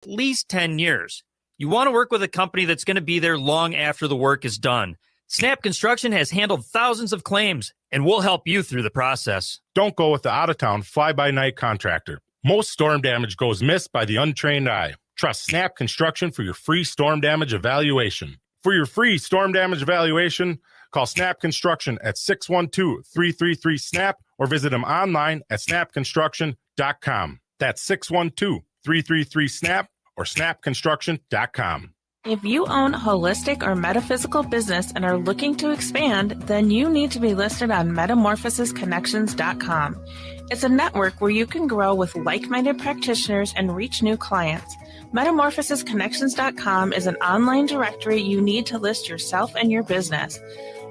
at least 10 years. You want to work with a company that's going to be there long after the work is done. Snap Construction has handled thousands of claims, and we'll help you through the process. Don't go with the out-of-town fly-by-night contractor. Most storm damage goes missed by the untrained eye. Trust Snap Construction for your free storm damage evaluation. For your free storm damage evaluation, call Snap Construction at 612-333-SNAP or visit them online at snapconstruction.com. That's 612-333-SNAP or snapconstruction.com. If you own a holistic or metaphysical business and are looking to expand, then you need to be listed on metamorphosisconnections.com. It's a network where you can grow with like-minded practitioners and reach new clients. Metamorphosisconnections.com is an online directory you need to list yourself and your business.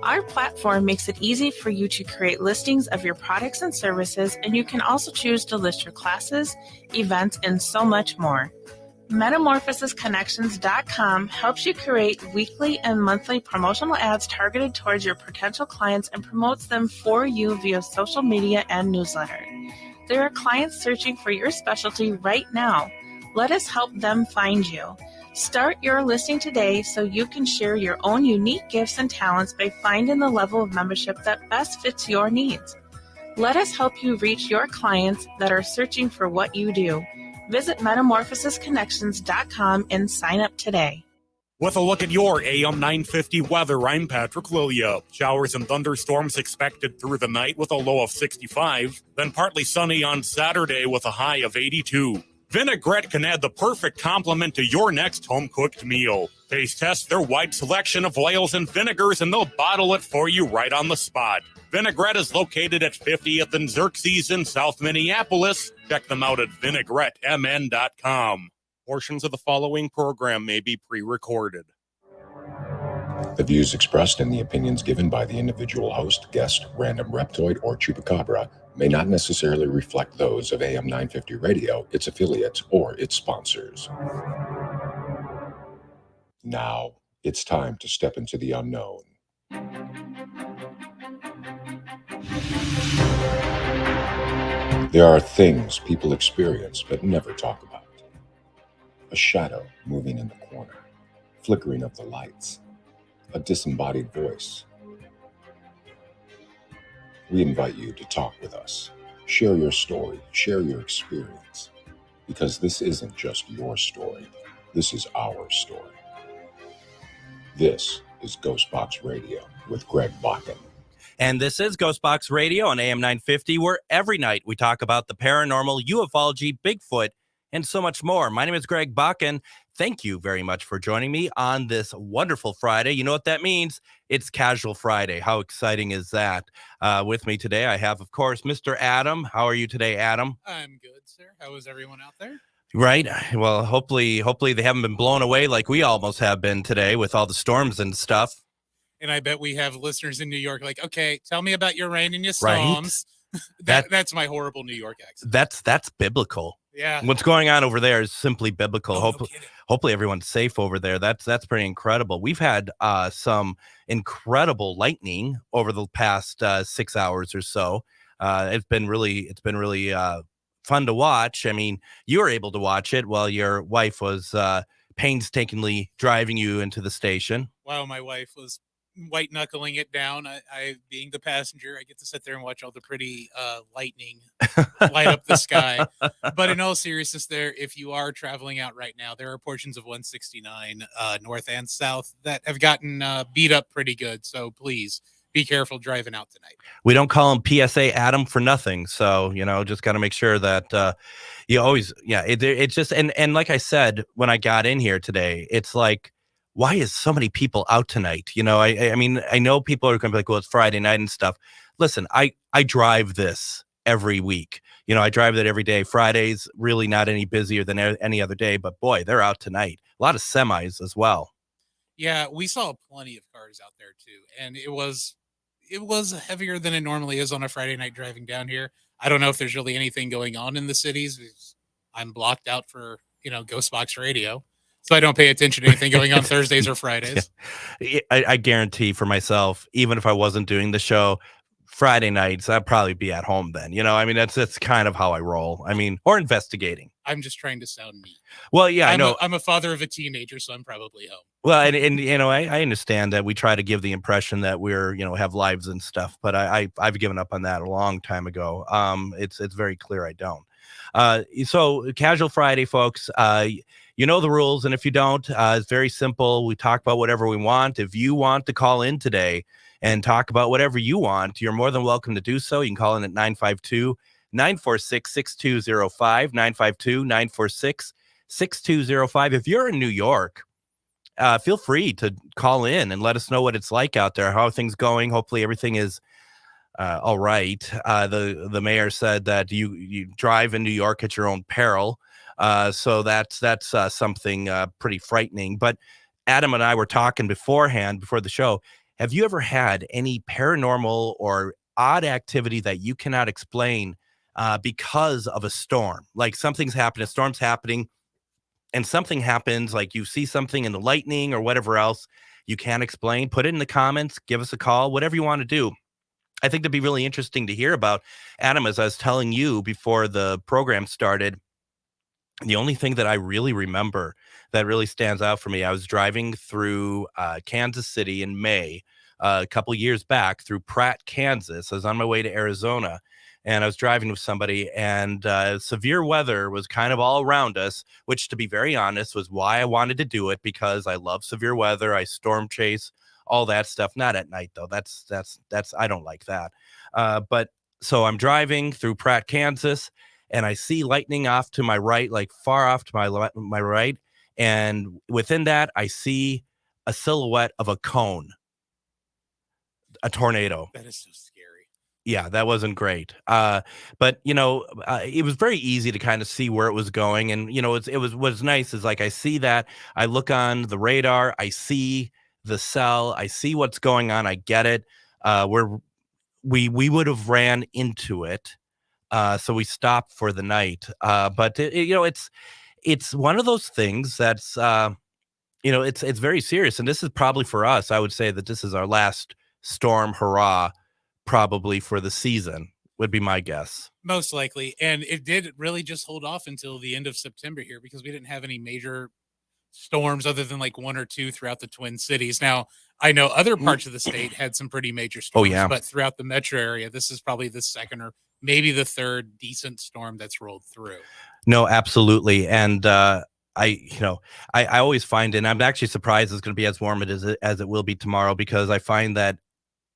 Our platform makes it easy for you to create listings of your products and services, and you can also choose to list your classes, events, and so much more. Metamorphosisconnections.com helps you create weekly and monthly promotional ads targeted towards your potential clients and promotes them for you via social media and newsletter. There are clients searching for your specialty right now. Let us help them find you. Start your listing today so you can share your own unique gifts and talents by finding the level of membership that best fits your needs. Let us help you reach your clients that are searching for what you do. Visit metamorphosisconnections.com and sign up today. With a look at your AM 950 weather, I'm Patrick Lilia. Showers and thunderstorms expected through the night with a low of 65, then partly sunny on Saturday with a high of 82. Vinaigrette can add the perfect complement to your next home-cooked meal. Taste test their wide selection of oils and vinegars, and they'll bottle it for you right on the spot. Vinaigrette is located at 50th and Xerxes in South Minneapolis. Check them out at vinaigrettemn.com. Portions of the following program may be pre-recorded. The views expressed and the opinions given by the individual host, guest, random reptoid, or chupacabra may not necessarily reflect those of AM 950 Radio, its affiliates, or its sponsors. Now, it's time to step into the unknown. There are things people experience but never talk about. A shadow moving in the corner, flickering of the lights, a disembodied voice. We invite you to talk with us. Share your story, share your experience, because this isn't just your story. This is our story. This is GhostBox Radio with Greg Bakken. And this is GhostBox Radio on AM 950, where every night we talk about the paranormal, ufology, Bigfoot, and so much more. My name is Greg Bakken. Thank you very much for joining me on this wonderful Friday. You know what that means? It's Casual Friday. How exciting is that? With me today, I have, of course, Mr. Adam. How are you today, Adam? I'm good, sir. How is everyone out there? Right. Well, hopefully they haven't been blown away like we almost have been today with all the storms and stuff. And I bet we have listeners in New York like, okay, tell me about your rain and your storms. Right? That's my horrible New York accent. That's biblical. Yeah. What's going on over there is simply biblical. Oh, Hopefully everyone's safe over there. That's pretty incredible. We've had some incredible lightning over the past 6 hours or so. It's been really fun to watch. I mean, you were able to watch it while your wife was painstakingly driving you into the station. While my wife was white knuckling it down, I being the passenger, I get to sit there and watch all the pretty lightning light up the sky. But in all seriousness, there, if you are traveling out right now, there are portions of 169 north and south that have gotten beat up pretty good. So please be careful driving out tonight. We don't call him PSA Adam for nothing. So, just got to make sure that you always, it's just, and like I said, when I got in here today, it's like, why is so many people out tonight? I mean, I know people are going to be like, well, it's Friday night and stuff. Listen, I drive this every week. I drive that every day. Friday's really not any busier than any other day, but boy, they're out tonight. A lot of semis as well. Yeah, we saw plenty of cars out there too. And it was heavier than it normally is on a Friday night driving down here. I don't know if there's really anything going on in the cities. I'm blocked out for, GhostBox Radio. So I don't pay attention to anything going on Thursdays or Fridays. I guarantee for myself, even if I wasn't doing the show, Friday nights, I'd probably be at home then. I mean, that's kind of how I roll. I mean, or investigating. I'm just trying to sound neat. Well, yeah, I know. I'm a father of a teenager, so I'm probably home. Well, and I understand that we try to give the impression that we're, have lives and stuff, but I've given up on that a long time ago. It's very clear I don't. So Casual Friday, folks, you know the rules, and if you don't, it's very simple. We talk about whatever we want. If you want to call in today and talk about whatever you want, you're more than welcome to do so. You can call in at 952-946-6205, 952-946-6205. If you're in New York, feel free to call in and let us know what it's like out there. How are things going? Hopefully everything is all right. The mayor said that you drive in New York at your own peril. So that's something pretty frightening. But Adam and I were talking beforehand, before the show. Have you ever had any paranormal or odd activity that you cannot explain because of a storm? Like something's happening, a storm's happening, and something happens, like you see something in the lightning or whatever else you can't explain. Put it in the comments, give us a call, whatever you want to do. I think that'd be really interesting to hear about. Adam, as I was telling you before the program started, the only thing that I really remember that really stands out for me, I was driving through Kansas City in May, a couple years back, through Pratt, Kansas. I was on my way to Arizona, and I was driving with somebody, and severe weather was kind of all around us, which, to be very honest, was why I wanted to do it, because I love severe weather. I storm chase, all that stuff. Not at night, though. That's I don't like that. But so I'm driving through Pratt, Kansas, and I see lightning off to my right, like far off to my right. And within that, I see a silhouette of a cone, a tornado. That is so scary. Yeah, that wasn't great. But it was very easy to kind of see where it was going. And, what's nice is, like, I see that, I look on the radar, I see the cell, I see what's going on. I get it. We would have ran into it. So we stopped for the night. But it's one of those things that's, it's very serious. And this is probably, for us, I would say that this is our last storm hurrah, probably for the season, would be my guess. Most likely. And it did really just hold off until the end of September here, because we didn't have any major storms other than like one or two throughout the Twin Cities. Now, I know other parts of the state had some pretty major storms, but throughout the metro area, this is probably the second or maybe the third decent storm that's rolled through. No, absolutely. And I always find, and I'm actually surprised it's going to be as warm as it will be tomorrow, because I find that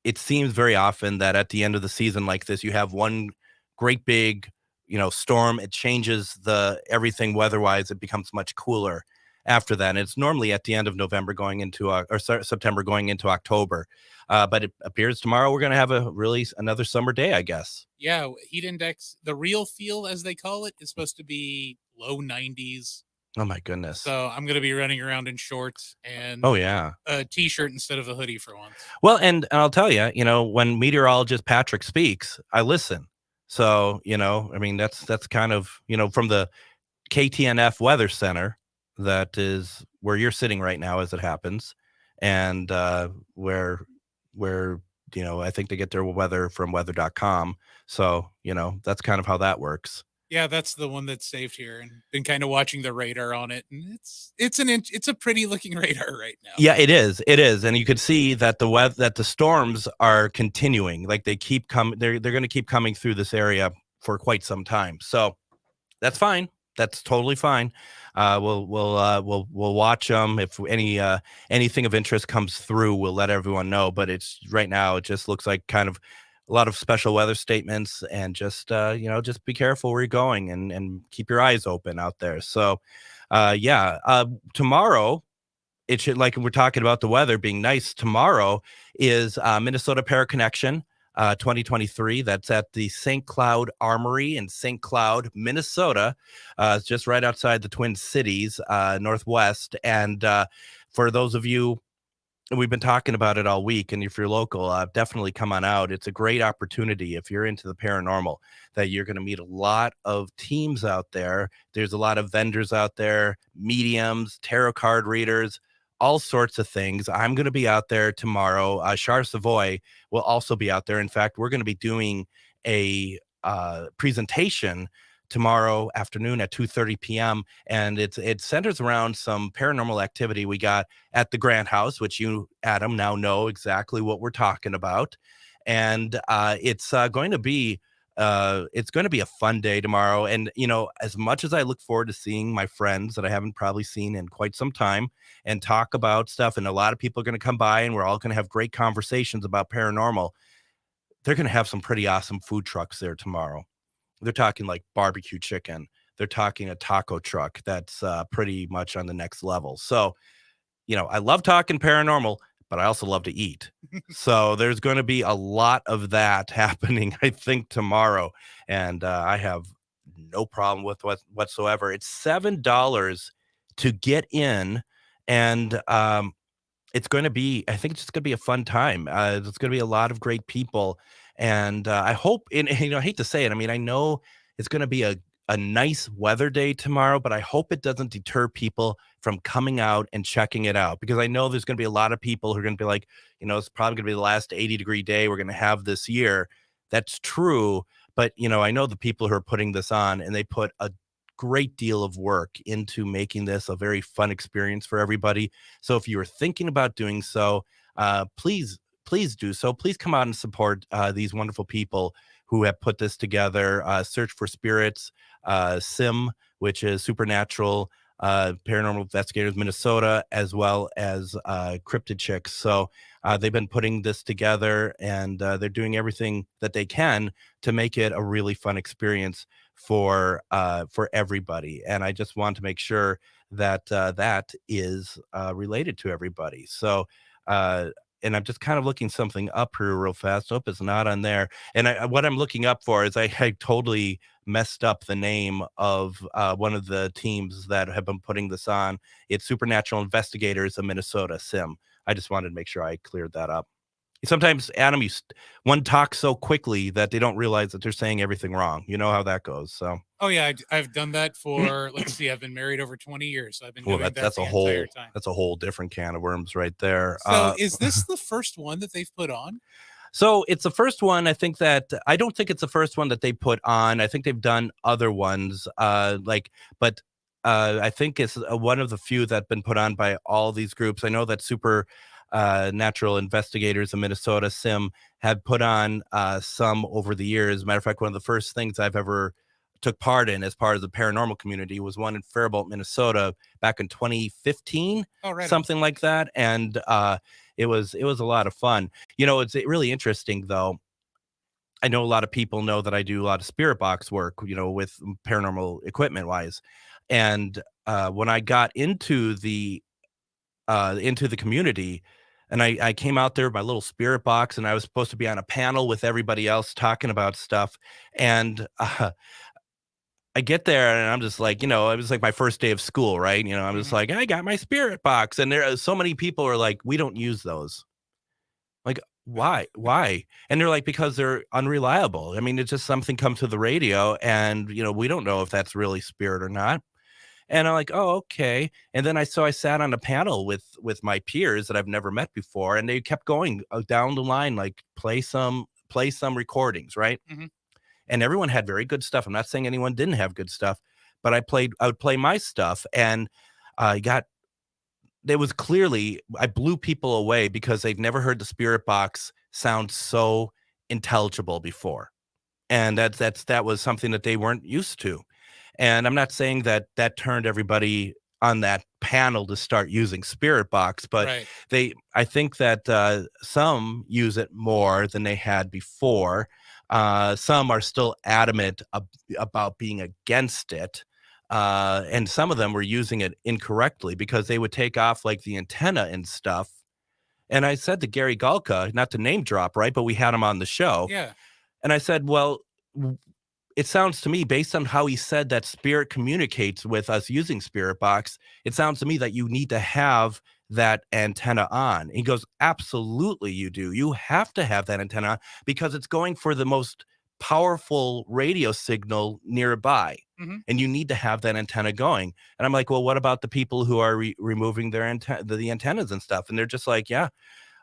it seems very often that at the end of the season like this, you have one great big, storm. It changes everything weather-wise. It becomes much cooler after that. And it's normally at the end of November going into September going into October. But it appears tomorrow we're going to have another summer day, I guess. Yeah, heat index, the real feel, as they call it, is supposed to be low 90s. Oh my goodness. So I'm going to be running around in shorts and a t-shirt instead of a hoodie for once. Well, and I'll tell you, when meteorologist Patrick speaks, I listen. So, I mean, that's kind of, from the KTNF Weather Center, that is where you're sitting right now as it happens. And where I think they get their weather from weather.com. So, that's kind of how that works. Yeah, that's the one that's saved here, and been kind of watching the radar on it, and it's a pretty looking radar right now. Yeah, it is, and you could see that the storms are continuing. Like they keep coming, they're going to keep coming through this area for quite some time. So that's fine. That's totally fine. We'll watch them. If anything of interest comes through, we'll let everyone know. But it's right now, it just looks like kind of a lot of special weather statements, and just just be careful where you're going, and keep your eyes open out there. So tomorrow, it should, like we're talking about the weather being nice, tomorrow is Minnesota Para Connection 2023. That's at the St. Cloud Armory in St. Cloud, Minnesota. It's just right outside the Twin Cities, Northwest. And for those of you, we've been talking about it all week, and if you're local, definitely come on out. It's a great opportunity if you're into the paranormal, that you're going to meet a lot of teams out there. There's a lot of vendors out there, mediums, tarot card readers, all sorts of things. I'm going to be out there tomorrow. Char Savoy will also be out there. In fact, we're going to be doing a presentation tomorrow afternoon at 2:30 p.m. and it centers around some paranormal activity we got at the Grant House, which you, Adam, now know exactly what we're talking about. And it's going to be a fun day tomorrow. And as much as I look forward to seeing my friends that I haven't probably seen in quite some time and talk about stuff, and a lot of people are going to come by and we're all going to have great conversations about paranormal, they're going to have some pretty awesome food trucks there tomorrow. They're talking like barbecue chicken. They're talking a taco truck that's pretty much on the next level. So, I love talking paranormal, but I also love to eat. So there's going to be a lot of that happening, I think, tomorrow. And I have no problem with whatsoever. It's $7 to get in. And it's going to be, I think it's just going to be a fun time. It's going to be a lot of great people. And I hope, and I hate to say it, I mean, I know it's going to be a nice weather day tomorrow, but I hope it doesn't deter people from coming out and checking it out, because I know there's going to be a lot of people who are going to be like, it's probably going to be the last 80-degree day we're going to have this year. That's true. But, I know the people who are putting this on, and they put a great deal of work into making this a very fun experience for everybody. So if you were thinking about doing so, please do so. Please come out and support these wonderful people who have put this together. Search for Spirits, SIM, which is Supernatural Paranormal Investigators Minnesota, as well as Cryptid Chicks. So they've been putting this together, and they're doing everything that they can to make it a really fun experience for everybody. And I just want to make sure that that is related to everybody. So and I'm just kind of looking something up here real fast. Hope it's not on there. And what I'm looking up for is I totally messed up the name of one of the teams that have been putting this on. It's Supernatural Investigators of Minnesota, SIM. I just wanted to make sure I cleared that up. Sometimes, Adam, one talks so quickly that they don't realize that they're saying everything wrong. You know how that goes. So. Oh yeah, I've done that for. Let's see, I've been married over 20 years, so I've been doing that that's the a whole entire time. That's a whole different can of worms right there. So, is this the first one that they've put on? So it's the first one. I don't think it's the first one that they put on. I think they've done other ones, but I think it's one of the few that have been put on by all these groups. I know that Natural Investigators in Minnesota, SIM, had put on some over the years. As a matter of fact, one of the first things I've ever took part in as part of the paranormal community was one in Faribault, Minnesota, back in 2015, something like that. And it was a lot of fun. It's really interesting, though. I know a lot of people know that I do a lot of spirit box work, with paranormal equipment wise. And when I got into the community, and I came out there with my little spirit box, and I was supposed to be on a panel with everybody else talking about stuff. And I get there, and I'm just like, it was like my first day of school, right? I'm just like, I got my spirit box. And there are so many people are like, we don't use those. Like, why? And they're like, because they're unreliable. I mean, it's just something comes to the radio, and, we don't know if that's really spirit or not. And I'm like, oh, okay. And then I sat on a panel with my peers that I've never met before, and they kept going down the line, like play some recordings, right? Mm-hmm. And everyone had very good stuff. I'm not saying anyone didn't have good stuff, but I would play my stuff, and it was clearly, I blew people away because they've never heard the spirit box sound so intelligible before. And that was something that they weren't used to. And I'm not saying that turned everybody on that panel to start using spirit box, but right. I think that some use it more than they had before. Some are still adamant about being against it. And some of them were using it incorrectly because they would take off like the antenna and stuff. And I said to Gary Galka, not to name drop, right, but we had him on the show. Yeah. And I said, well, it sounds to me, based on how he said that spirit communicates with us using spirit box, it sounds to me that you need to have that antenna on. He goes, absolutely you do. You have to have that antenna on because it's going for the most powerful radio signal nearby. And you need to have that antenna going. And I'm like, well, what about the people who are removing their the antennas and stuff? And they're just like, yeah.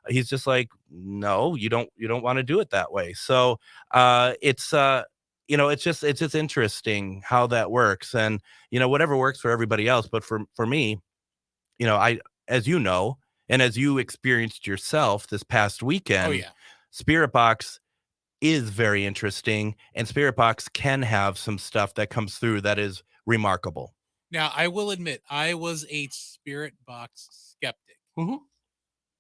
He's just like, no, you don't want to do it that way. So it's it's just interesting how that works. And whatever works for everybody else, but for me, as you know, and as you experienced yourself this past weekend, Spirit Box is very interesting, and Spirit Box can have some stuff that comes through that is remarkable. Now, I will admit, I was a Spirit Box skeptic.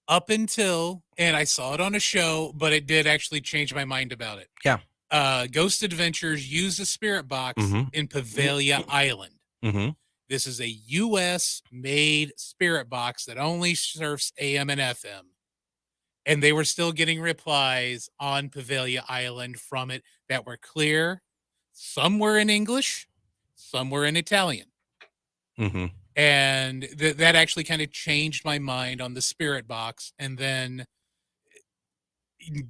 Up until, and I saw it on a show, but it did actually change my mind about it. Yeah. Ghost Adventures used a Spirit Box in Pavalia Island. This is a U.S. made Spirit Box that only surfs AM and FM. And they were still getting replies on Pavalia Island from it that were clear. Some were in English, some were in Italian. And that actually kind of changed my mind on the Spirit Box. And then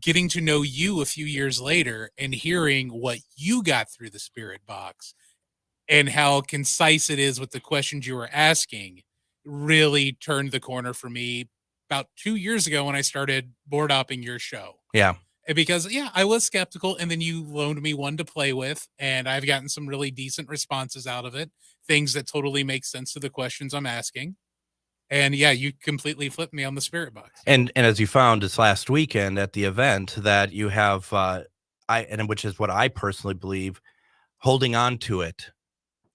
getting to know you a few years later and hearing what you got through the Spirit Box and how concise it is with the questions you were asking really turned the corner for me about 2 years ago when I started board hopping your show. Yeah. Because, I was skeptical, and then you loaned me one to play with, and I've gotten some really decent responses out of it, things that totally make sense to the questions I'm asking. And you completely flipped me on the Spirit Box. And as you found this last weekend at the event that you have, which is what I personally believe, holding on to it,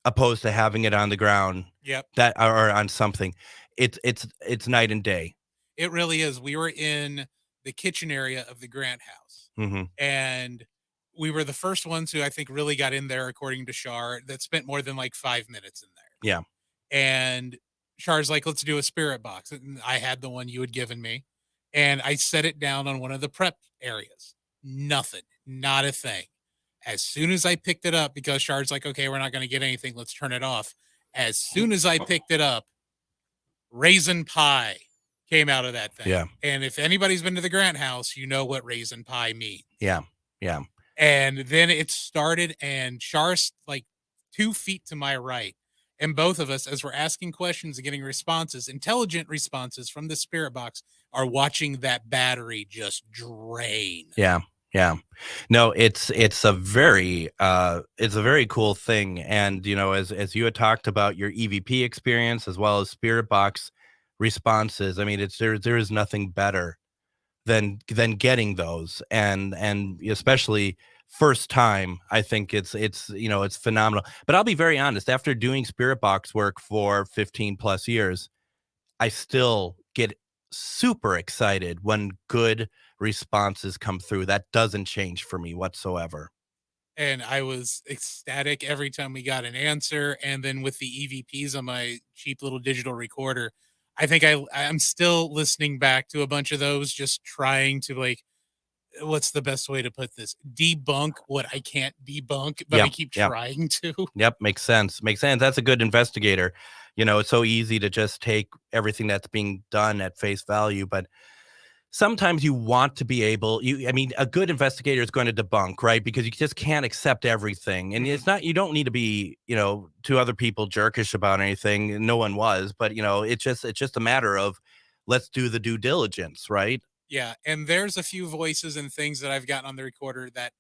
opposed to having it on the ground. That or on something. It's night and day. It really is. We were in the kitchen area of the Grant House, and we were the first ones who I think really got in there, according to Shar, that spent more than like 5 minutes in there. Yeah. And Char's like, let's do a Spirit Box. And I had the one you had given me, and I set it down on one of the prep areas. Nothing, not a thing. As soon as I picked it up, because Char's like, okay, we're not going to get anything, let's turn it off. As soon as I picked it up, raisin pie came out of that thing. Yeah. And if anybody's been to the Grant House, you know what raisin pie means. Yeah. Yeah. And then it started, and Char's like 2 feet to my right. And both of us, as we're asking questions and getting responses, intelligent responses from the Spirit Box, are watching that battery just drain. Yeah. Yeah. No, it's a very cool thing. And, as you had talked about your EVP experience as well as Spirit Box responses, I mean, there is nothing better than getting those, and especially first time. I think it's phenomenal. But I'll be very honest, after doing Spirit Box work for 15 plus years, I still get super excited when good responses come through. That doesn't change for me whatsoever. And I was ecstatic every time we got an answer. And then with the EVPs on my cheap little digital recorder, I think I'm still listening back to a bunch of those, just trying to, like, what's the best way to put this? Debunk what I can't debunk, but I keep trying to. Yep. Makes sense. That's a good investigator. It's so easy to just take everything that's being done at face value, but sometimes you want to be able, a good investigator is going to debunk, right? Because you just can't accept everything. And it's not, you don't need to be, to other people jerkish about anything. No one was, but it's just a matter of, let's do the due diligence, right? Yeah. And there's a few voices and things that I've gotten on the recorder that,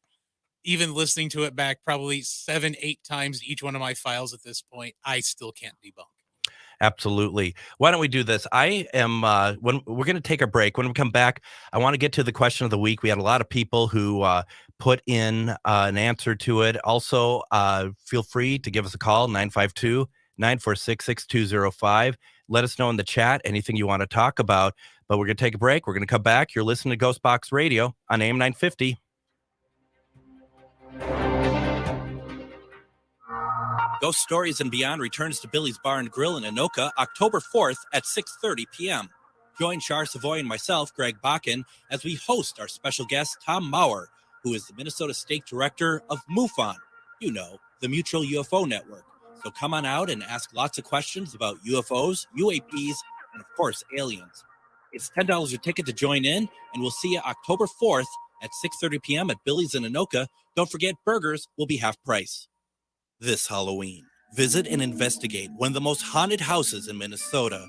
even listening to it back probably 7-8 times each one of my files at this point, I still can't debunk. Absolutely. Why don't we do this? I am when we're going to take a break. When we come back, I want to get to the question of the week. We had a lot of people who put in an answer to it. Also, feel free to give us a call, 952-946-6205. Let us know in the chat anything you want to talk about. But we're going to take a break. We're going to come back. You're listening to GhostBox Radio on AM 950. Ghost Stories and Beyond returns to Billy's Bar and Grill in Anoka October 4th at 6:30 p.m. Join Char Savoy and myself, Greg Bakken, as we host our special guest, Tom Maurer, who is the Minnesota State Director of MUFON, the Mutual UFO Network. So come on out and ask lots of questions about UFOs, UAPs, and of course, aliens. It's $10 a ticket to join in, and we'll see you October 4th At 6:30 p.m. at Billy's in Anoka, don't forget burgers will be half price. This Halloween, visit and investigate one of the most haunted houses in Minnesota,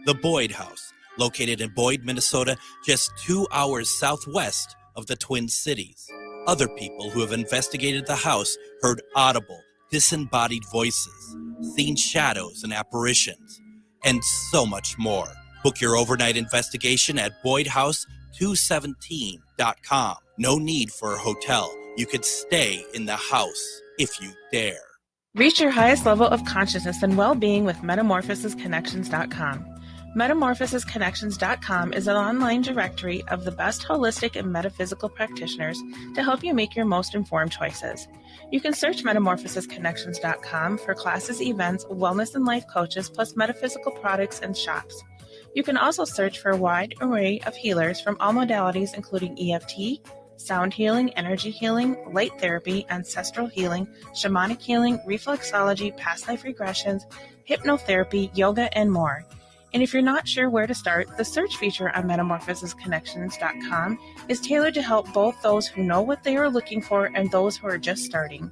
the Boyd House, located in Boyd, Minnesota, just 2 hours southwest of the Twin Cities. Other people who have investigated the house heard audible, disembodied voices, seen shadows and apparitions, and so much more. Book your overnight investigation at BoydHouse217.com. No need for a hotel. You could stay in the house if you dare. Reach your highest level of consciousness and well-being with metamorphosisconnections.com. Metamorphosisconnections.com is an online directory of the best holistic and metaphysical practitioners to help you make your most informed choices. You can search metamorphosisconnections.com for classes, events, wellness and life coaches, plus metaphysical products and shops. You can also search for a wide array of healers from all modalities, including EFT, sound healing, energy healing, light therapy, ancestral healing, shamanic healing, reflexology, past life regressions, hypnotherapy, yoga, and more. And if you're not sure where to start, the search feature on metamorphosisconnections.com is tailored to help both those who know what they are looking for and those who are just starting.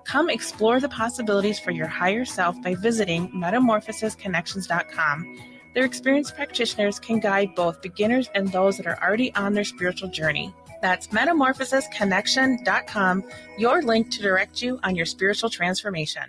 Come explore the possibilities for your higher self by visiting metamorphosisconnections.com. Their experienced practitioners can guide both beginners and those that are already on their spiritual journey. That's metamorphosisconnection.com, your link to direct you on your spiritual transformation.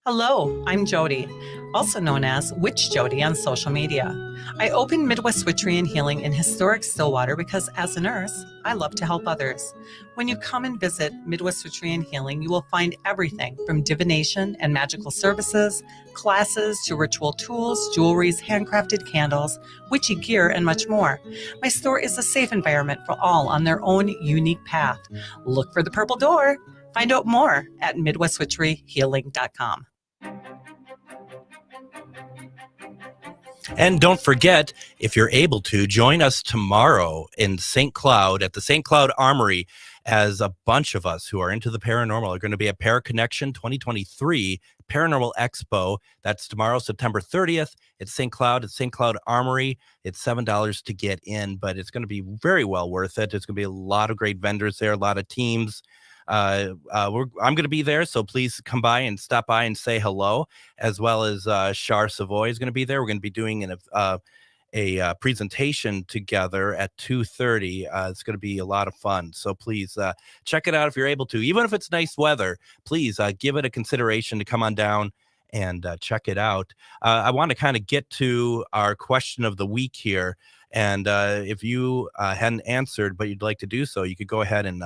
Hello, I'm Jody, also known as Witch Jody on social media. I opened Midwest Witchery and Healing in historic Stillwater because as a nurse, I love to help others. When you come and visit Midwest Witchery and Healing, you will find everything from divination and magical services, classes to ritual tools, jewelries, handcrafted candles, witchy gear, and much more. My store is a safe environment for all on their own unique path. Look for the purple door. Find out more at MidwestWitcheryHealing.com. And don't forget, if you're able to, join us tomorrow in St. Cloud at the St. Cloud Armory, as a bunch of us who are into the paranormal are going to be at Paraconnection 2023 Paranormal Expo. That's tomorrow, September 30th. It's St. Cloud. It's St. Cloud Armory. It's $7 to get in, but it's going to be very well worth it. There's going to be a lot of great vendors there, a lot of teams. I'm going to be there, so please come by and stop by and say hello, as well as Char Savoy is going to be there. We're going to be doing a presentation together at 2:30. It's going to be a lot of fun, so please check it out if you're able to. Even if it's nice weather, please give it a consideration to come on down and check it out. I want to kind of get to our question of the week here, and if you hadn't answered but you'd like to do so, you could go ahead and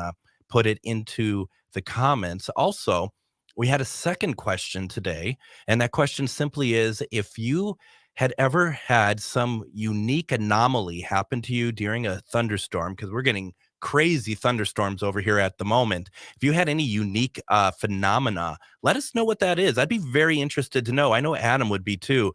put it into the comments. Also, we had a second question today, and that question simply is, if you had ever had some unique anomaly happen to you during a thunderstorm, because we're getting crazy thunderstorms over here at the moment. If you had any unique phenomena, let us know what that is. I'd be very interested to know. I know Adam would be too,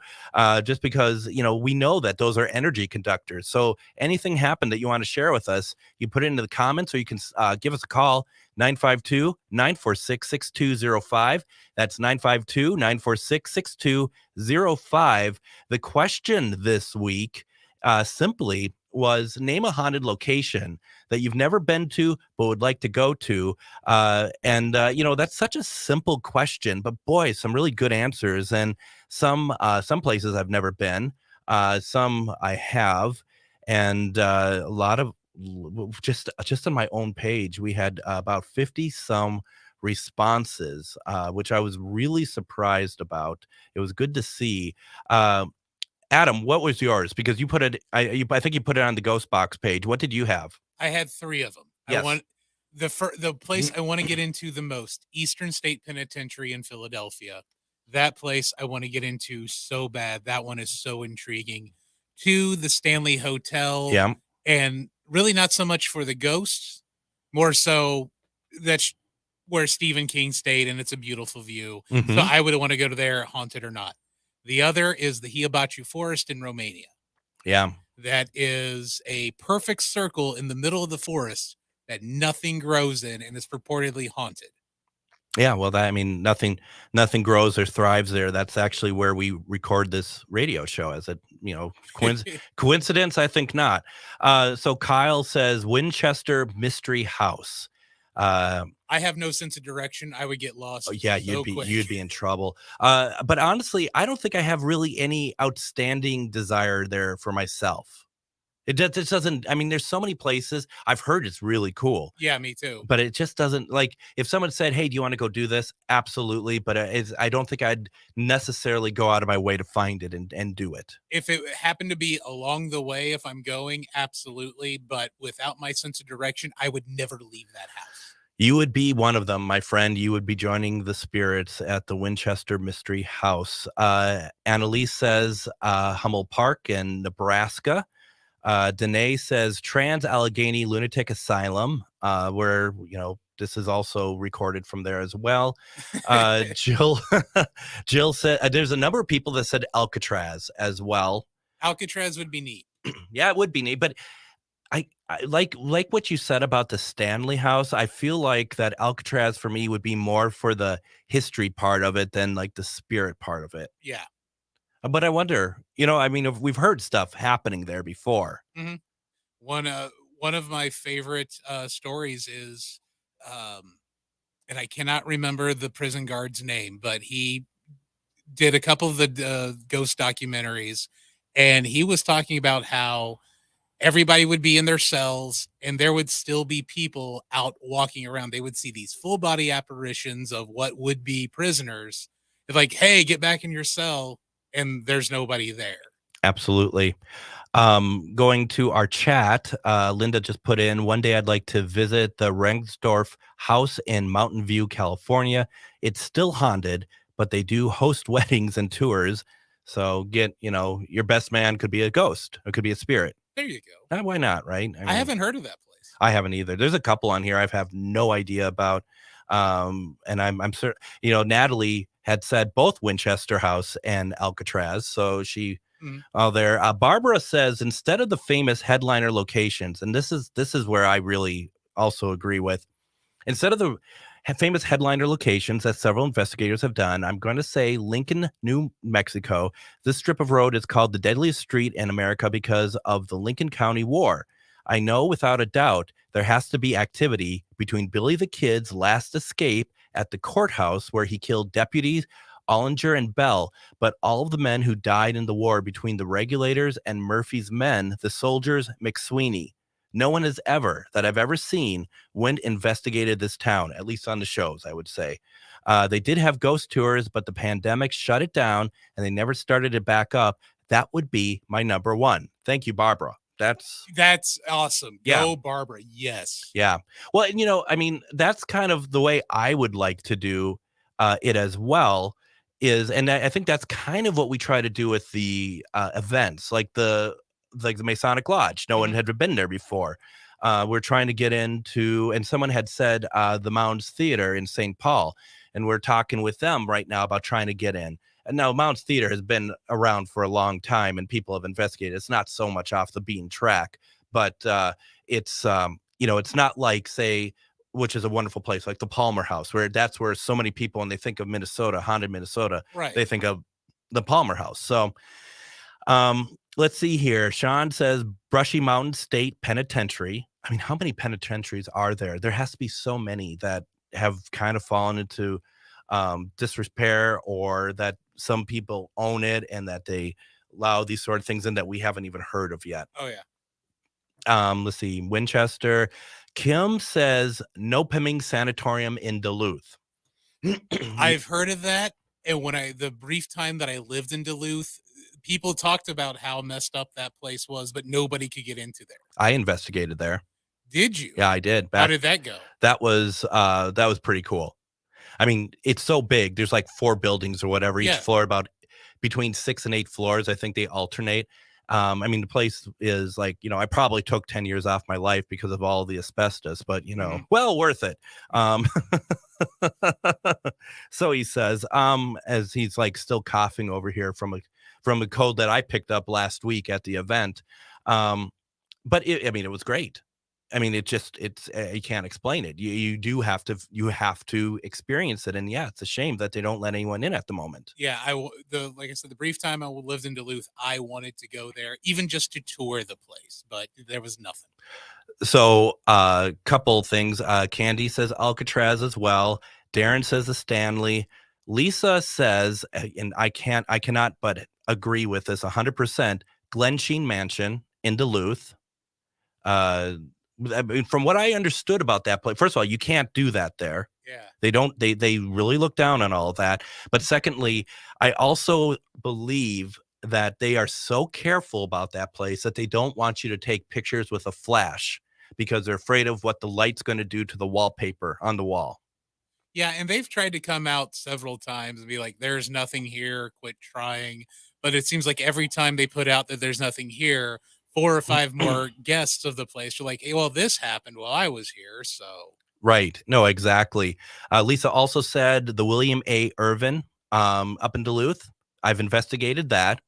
just because, we know that those are energy conductors. So anything happened that you want to share with us, you put it into the comments, or you can give us a call, 952-946-6205. That's 952-946-6205. The question this week simply was, name a haunted location that you've never been to but would like to go to. That's such a simple question, but boy, some really good answers. And some places I've never been, some I have, and a lot of just on my own page, we had about 50 some responses, which I was really surprised about. It was good to see. Adam, what was yours? Because you put it, I think you put it on the GhostBox page. What did you have? I had 3 of them. Yes. I want the place I want to get into the most, Eastern State Penitentiary in Philadelphia. That place I want to get into so bad. That one is so intriguing. 2, the Stanley Hotel. Yeah. And really not so much for the ghosts, more so that's where Stephen King stayed, and it's a beautiful view. Mhm. So I would want to go to there, haunted or not. The other is the Hiabachu Forest in Romania. Yeah. That is a perfect circle in the middle of the forest that nothing grows in and is purportedly haunted. Yeah, well, that I mean, nothing grows or thrives there. That's actually where we record this radio show. As a coincidence, I think not. So Kyle says Winchester Mystery House. I have no sense of direction. I would get lost Yeah, so quick. you'd be in trouble. But honestly, I don't think I have really any outstanding desire there for myself. It just doesn't. I mean, there's so many places I've heard it's really cool. Yeah, me too. But it just doesn't like if someone said, "Hey, do you want to go do this?" Absolutely, but I don't think I'd necessarily go out of my way to find it and do it. If it happened to be along the way, if I'm going, absolutely. But without my sense of direction, I would never leave that house. You would be one of them, my friend. You would be joining the spirits at the Winchester Mystery House. Annalise says Hummel Park in Nebraska. Danae says Trans Allegheny Lunatic Asylum, where, this is also recorded from there as well. Jill said there's a number of people that said Alcatraz as well. Alcatraz would be neat. Yeah, it would be neat, but I like what you said about the Stanley House. I feel like that Alcatraz for me would be more for the history part of it than like the spirit part of it. Yeah. But I wonder, I mean, if we've heard stuff happening there before. Mm-hmm. One of my favorite stories is, and I cannot remember the prison guard's name, but he did a couple of the ghost documentaries, and he was talking about how everybody would be in their cells and there would still be people out walking around. They would see these full body apparitions of what would be prisoners. It's like, hey, get back in your cell. And there's nobody there. Absolutely. Going to our chat, Linda just put in, one day I'd like to visit the Rengsdorf house in Mountain View, California. It's still haunted, but they do host weddings and tours. So your best man could be a ghost. It could be a spirit. There you go. Why not, right? I mean, I haven't heard of that place. I haven't either. There's a couple on here I have no idea about. And I'm certain, Natalie had said both Winchester House and Alcatraz. So she, there. Barbara says instead of the famous headliner locations, and this is where I really also agree with, instead of the famous headliner locations that several investigators have done, I'm going to say Lincoln, New Mexico. This strip of road is called the deadliest street in America because of the Lincoln County War. I know without a doubt there has to be activity between Billy the Kid's last escape at the courthouse where he killed deputies Ollinger and Bell, but all of the men who died in the war between the regulators and Murphy's men, the soldiers, McSweeney. No one has ever, that I've ever seen, went investigated this town, at least on the shows, I would say. They did have ghost tours, but the pandemic shut it down and they never started it back up. That would be my number one. Thank you, Barbara. That's awesome. Yeah. Go, Barbara. Yes. Yeah. Well, I mean, that's kind of the way I would like to do it as well. And I think that's kind of what we try to do with the events, like the Masonic Lodge. No one had been there before. We're trying to get into, and someone had said the Mounds Theater in St. Paul, and we're talking with them right now about trying to get in. And now Mounds Theater has been around for a long time, and people have investigated. It's not so much off the beaten track, but it's it's not like, say, which is a wonderful place, like the Palmer House, where that's where so many people, when they think of Minnesota, haunted Minnesota, right, they think of the Palmer House. So let's see here. Sean says Brushy Mountain State Penitentiary. I mean, how many penitentiaries are there? There has to be so many that have kind of fallen into disrepair, or that some people own it and that they allow these sort of things in that we haven't even heard of yet. Oh, yeah. Let's see. Winchester. Kim says No Pimming Sanatorium in Duluth. I've heard of that. And the brief time that I lived in Duluth, people talked about how messed up that place was, but nobody could get into there. I investigated there. Did you? Yeah, I did. How did that go? That was pretty cool. I mean, it's so big. There's like 4 buildings or whatever. Each floor about between 6 and 8 floors. I think they alternate. I mean, the place is like, I probably took 10 years off my life because of all the asbestos, but well worth it. So he says, as he's like still coughing over here from a cold that I picked up last week at the event. But it was great. I mean, it's you can't explain it. You have to experience it. And yeah, it's a shame that they don't let anyone in at the moment. Yeah, like I said, the brief time I lived in Duluth, I wanted to go there, even just to tour the place, but there was nothing. So, couple things. Candy says Alcatraz as well. Darren says the Stanley. Lisa says, and I cannot but agree with this 100%. Glensheen Mansion in Duluth. I mean, from what I understood about that place, first of all, you can't do that there. Yeah. They don't. They really look down on all of that. But secondly, I also believe that they are so careful about that place that they don't want you to take pictures with a flash because they're afraid of what the light's going to do to the wallpaper on the wall. Yeah, and they've tried to come out several times and be like, "There's nothing here. Quit trying." But it seems like every time they put out that there's nothing here, 4 or 5 more guests of the place are like, "Hey, well, this happened while I was here." So Right. No, exactly. Lisa also said the William A. Irvin up in Duluth. I've investigated that.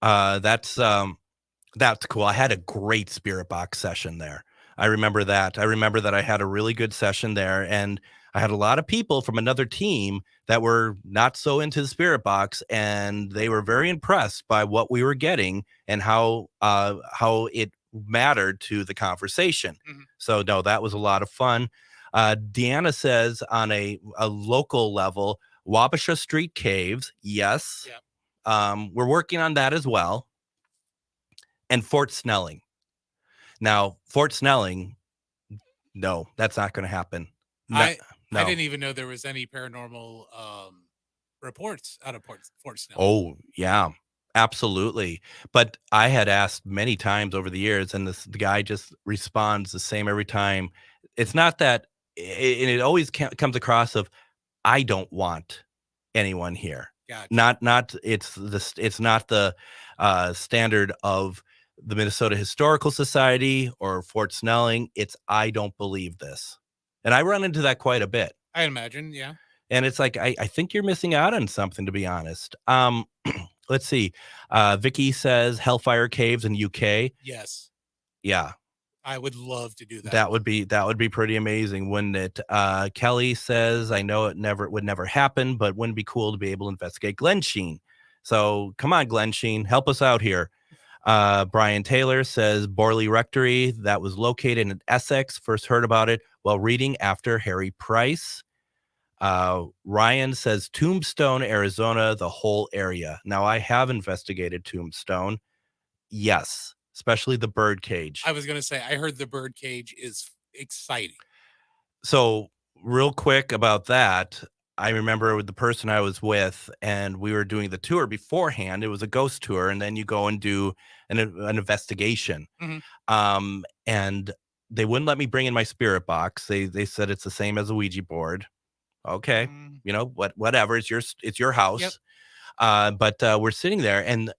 That's cool. I had a great spirit box session there. I remember that. I had a really good session there, and I had a lot of people from another team that were not so into the spirit box, and they were very impressed by what we were getting and how it mattered to the conversation. Mhm. So no, that was a lot of fun. Deanna says on a local level, Wabasha Street Caves. Yes. Yep. We're working on that as well. And Fort Snelling. Now, Fort Snelling, no, that's not going to happen. No, I no. didn't even know there was any paranormal reports out of Fort Snelling. Oh, yeah, absolutely. But I had asked many times over the years, and the guy just responds the same every time. It's not that, and it always comes across of, I don't want anyone here. Gotcha. It's not the standard of the Minnesota Historical Society or Fort Snelling. It's, I don't believe this. And I run into that quite a bit. I imagine, yeah. And it's like, I think you're missing out on something, to be honest. Let's see. Vicky says Hellfire Caves in UK. Yes. Yeah. I would love to do that. That would be pretty amazing, wouldn't it? Kelly says, I know it would never happen, but wouldn't it be cool to be able to investigate Glensheen? So come on, Glensheen, help us out here. Brian Taylor says Borley Rectory, that was located in Essex. First heard about it while reading after Harry Price. Ryan says Tombstone, Arizona, the whole area. Now, I have investigated Tombstone. Yes, especially the bird cage. I was going to say, I heard the bird cage is exciting. So real quick about that, I remember the person I was with, and we were doing the tour beforehand. It was a ghost tour, and then you go and do an investigation. Mhm. And they wouldn't let me bring in my spirit box. They said it's the same as a Ouija board. Okay, whatever. It's your house. Yep. But we're sitting there, and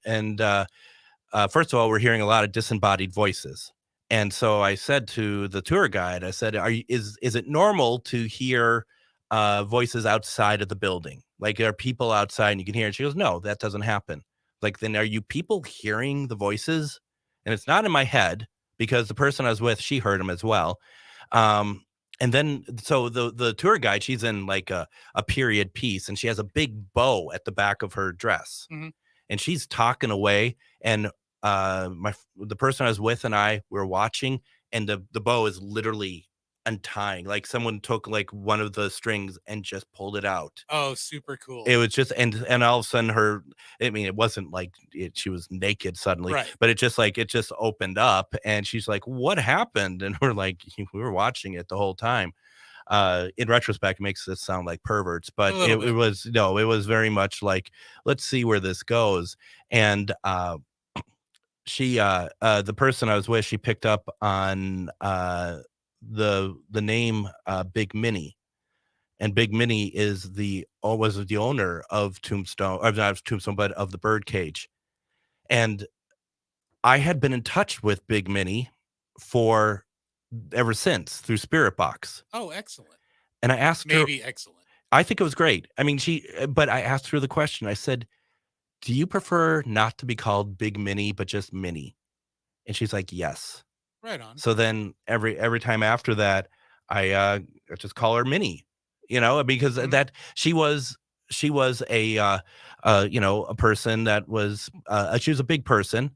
first of all, we're hearing a lot of disembodied voices. And so I said to the tour guide, I said, is it normal to hear voices outside of the building? Like, there are people outside and you can hear it. She goes, no, that doesn't happen. Like, then are you people hearing the voices? And it's not in my head, because the person I was with, she heard them as well. And then, so the tour guide, she's in like a period piece, and she has a big bow at the back of her dress. Mhm. And she's talking away, and the person I was with and I were watching, and the bow is literally untying. Like, someone took like one of the strings and just pulled it out. Oh, super cool. It was just, and all of a sudden it wasn't like she was naked suddenly, Right. but it just opened up, and she's like, what happened? And we're like, we were watching it the whole time. In retrospect, it makes us sound like perverts, but it was very much like, let's see where this goes. And she the person I was with, she picked up on the name Big Minnie. And Big Minnie was the owner of Tombstone, or not Tombstone, but of the Birdcage. And I had been in touch with Big Minnie ever since, through Spirit Box. Oh, excellent. And I asked her, Maybe excellent. I think it was great. I mean, but I asked her the question. I said, do you prefer not to be called Big Minnie, but just Minnie? And she's like, yes. Right on. So then every time after that, I just call her Minnie, because Mhm. that she was a person that was she was a big person,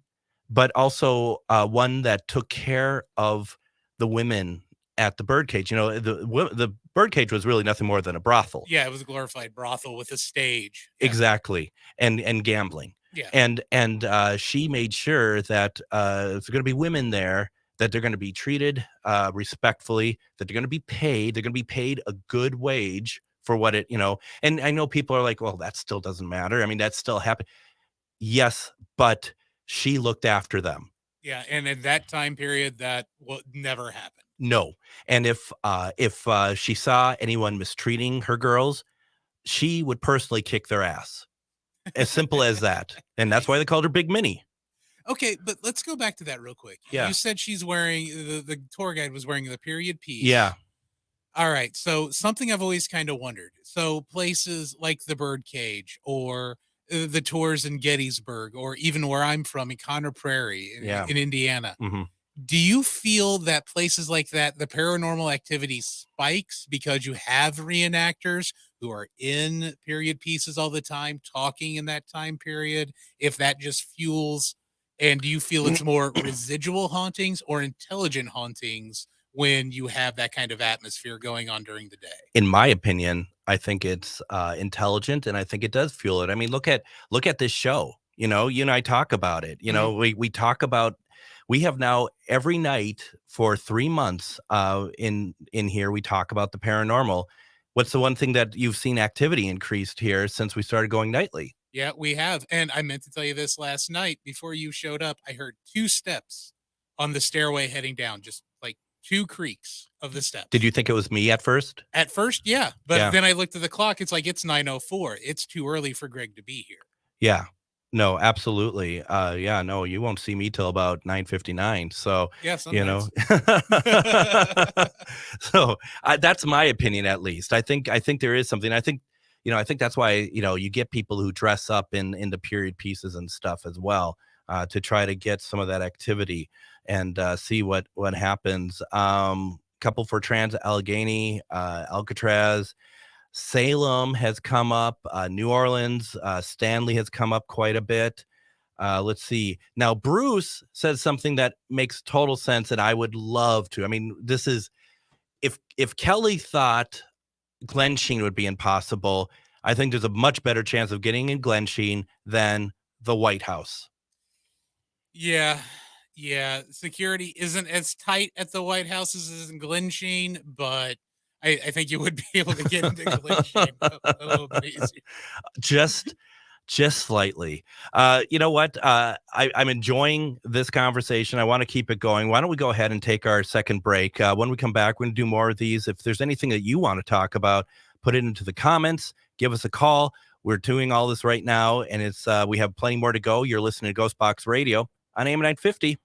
but also one that took care of the women at the birdcage. The birdcage was really nothing more than a brothel. Yeah, it was a glorified brothel with a stage. Yeah. Exactly, and gambling. Yeah. And she made sure that if there's going to be women there, that they're going to be treated respectfully, that they're going to be paid. They're going to be paid a good wage for what it. And I know people are like, well, that still doesn't matter. I mean, that still happened. Yes, but she looked after them. Yeah, and in that time period, that will never happen. No, and if she saw anyone mistreating her girls, she would personally kick their ass. As simple as that. And that's why they called her Big Minnie. Okay, but let's go back to that real quick. Yeah. You said she's wearing the tour guide was wearing the period piece. Yeah. All right. So something I've always kind of wondered. So places like the Birdcage or the tours in Gettysburg, or even where I'm from in Conner Prairie Yeah. in Indiana. Mhm. Do you feel that places like that, the paranormal activity spikes because you have reenactors who are in period pieces all the time, talking in that time period? If that just fuels, and do you feel it's more residual hauntings or intelligent hauntings when you have that kind of atmosphere going on during the day? In my opinion, I think it's intelligent, and I think it does fuel it. I mean, look at this show. You and I talk about it. We talk about. We have now every night for 3 months in here. We talk about the paranormal. What's the one thing that you've seen activity increased here since we started going nightly? Yeah, we have. And I meant to tell you this last night before you showed up. I heard 2 steps on the stairway heading down, just like 2 creaks of the steps. Did you think it was me at first? At first, yeah. But Yeah. then I looked at the clock. It's like it's 9:04. It's too early for Greg to be here. Yeah. No, absolutely. Yeah, no, you won't see me till about 9:59. So, Yeah, some you know. nights. So, that's my opinion at least. I think there is something. I think that's why, you get people who dress up in the period pieces and stuff as well, to try to get some of that activity and see what happens. Couple for Trans Allegheny, Alcatraz, Salem has come up, New Orleans, Stanley has come up quite a bit. Let's see. Now, Bruce says something that makes total sense, and I would love to. I mean, this is if Kelly thought Glensheen would be impossible, I think there's a much better chance of getting in Glensheen than the White House. Yeah. Yeah. Security isn't as tight at the White House as in Glensheen, but I think you would be able to get into Glensheen a little bit easier. Just slightly. You know what? I'm enjoying this conversation. I want to keep it going. Why don't we go ahead and take our second break? When we come back, we're going to do more of these. If there's anything that you want to talk about, put it into the comments. Give us a call. We're doing all this right now, and it's we have plenty more to go. You're listening to GhostBox Radio on AM 950.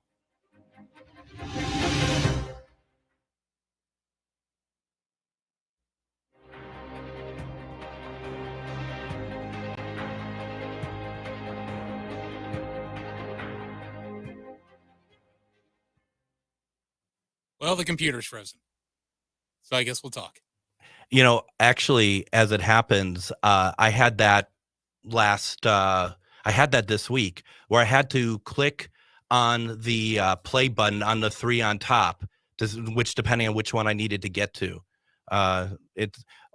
Well, the computer's frozen. So I guess we'll talk. Actually, as it happens, I had that this week where I had to click on the play button on the 3 on top, which depending on which one I needed to get to.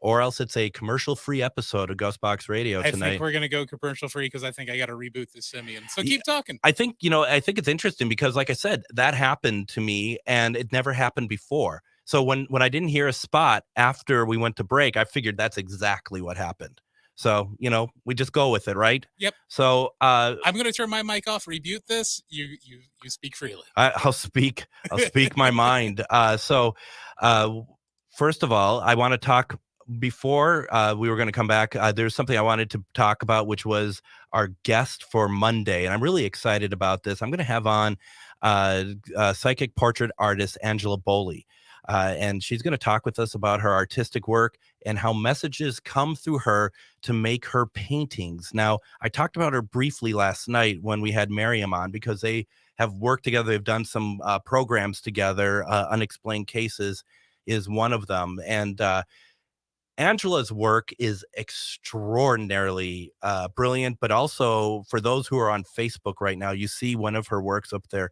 Or else it's a commercial-free episode of GhostBox Radio tonight. I think we're going to go commercial-free because I think I got to reboot the Simeon. So keep talking. I think it's interesting because, like I said, that happened to me and it never happened before. So when I didn't hear a spot after we went to break, I figured that's exactly what happened. So, we just go with it, right? Yep. So I'm going to turn my mic off, reboot this. You speak freely. I'll speak my mind. First of all, I want to talk before we were going to come back. There's something I wanted to talk about, which was our guest for Monday. And I'm really excited about this. I'm going to have on psychic portrait artist Angela Boley. And she's going to talk with us about her artistic work and how messages come through her to make her paintings. Now, I talked about her briefly last night when we had Miriam on, because they have worked together. They've done some programs together. Unexplained Cases is one of them. And Angela's work is extraordinarily brilliant, but also for those who are on Facebook right now, you see one of her works up there,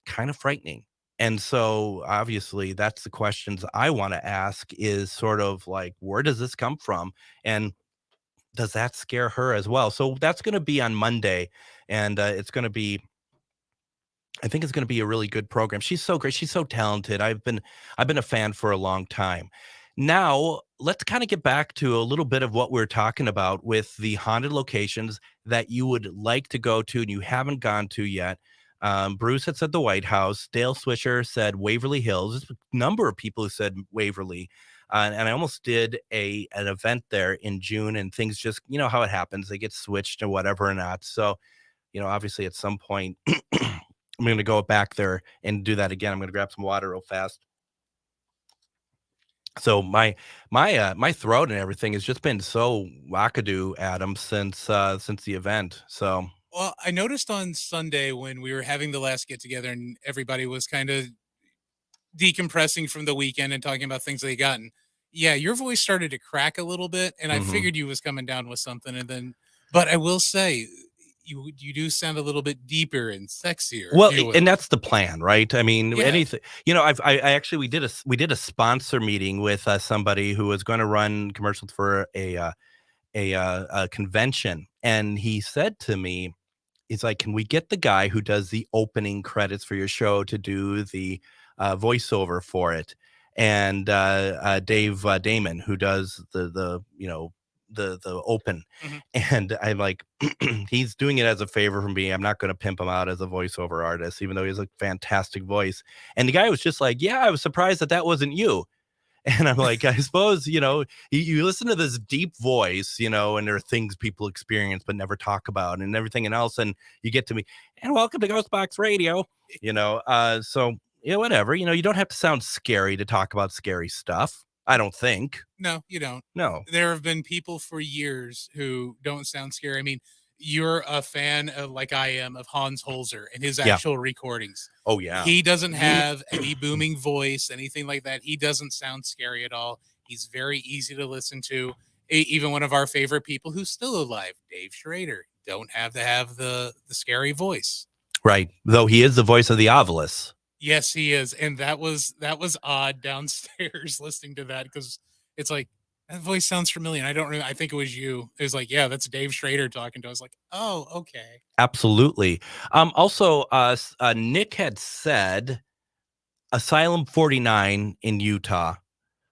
kind of frightening. And so obviously that's the questions I want to ask, is sort of like, where does this come from? And does that scare her as well? So that's going to be on Monday, and it's going to be, I think it's going to be a really good program. She's so great. She's so talented. I've been a fan for a long time. Now, let's kind of get back to a little bit of what we're talking about with the haunted locations that you would like to go to and you haven't gone to yet. Bruce had said the White House. Dale Swisher said Waverly Hills. There's a number of people who said Waverly. And I almost did an event there in June, and things just, you know how it happens. They get switched or whatever or not. So, obviously at some point, I'm going to go back there and do that again. I'm going to grab some water real fast. So my throat and everything has just been so wackadoo, Adam, since the event. So. Well, I noticed on Sunday when we were having the last get together and everybody was kind of decompressing from the weekend and talking about things they gotten. Yeah, your voice started to crack a little bit, and I figured you was coming down with something. And then, but I will say, you do sound a little bit deeper and sexier. Well, and that's the plan, right? I mean, Yeah. anything. I actually we did a sponsor meeting with somebody who was going to run commercials for a convention, and he said to me, he's like, "Can we get the guy who does the opening credits for your show to do the voiceover for it?" And Dave Damon, who does the open. And I'm like, he's doing it as a favor from me. I'm not going to pimp him out as a voiceover artist, even though he has a fantastic voice. And the guy was just like, yeah, I was surprised that wasn't you. And I'm like, I suppose, you listen to this deep voice, and there are things people experience but never talk about and everything else. And you get to me, and welcome to GhostBox Radio, so, whatever, you don't have to sound scary to talk about scary stuff. I don't think. No, you don't. No. There have been people for years who don't sound scary. I mean, you're a fan like I am, of Hans Holzer and his actual recordings. Oh, yeah. He doesn't have any booming voice, anything like that. He doesn't sound scary at all. He's very easy to listen to. Even one of our favorite people who's still alive, Dave Schrader, don't have to have the scary voice. Right. Though he is the voice of the Ovilus. Yes, he is. And that was odd downstairs listening to that, because it's like, that voice sounds familiar. And I think it was you. It was like, yeah, that's Dave Schrader talking to us. Like, oh, okay. Absolutely. Also, Nick had said Asylum 49 in Utah.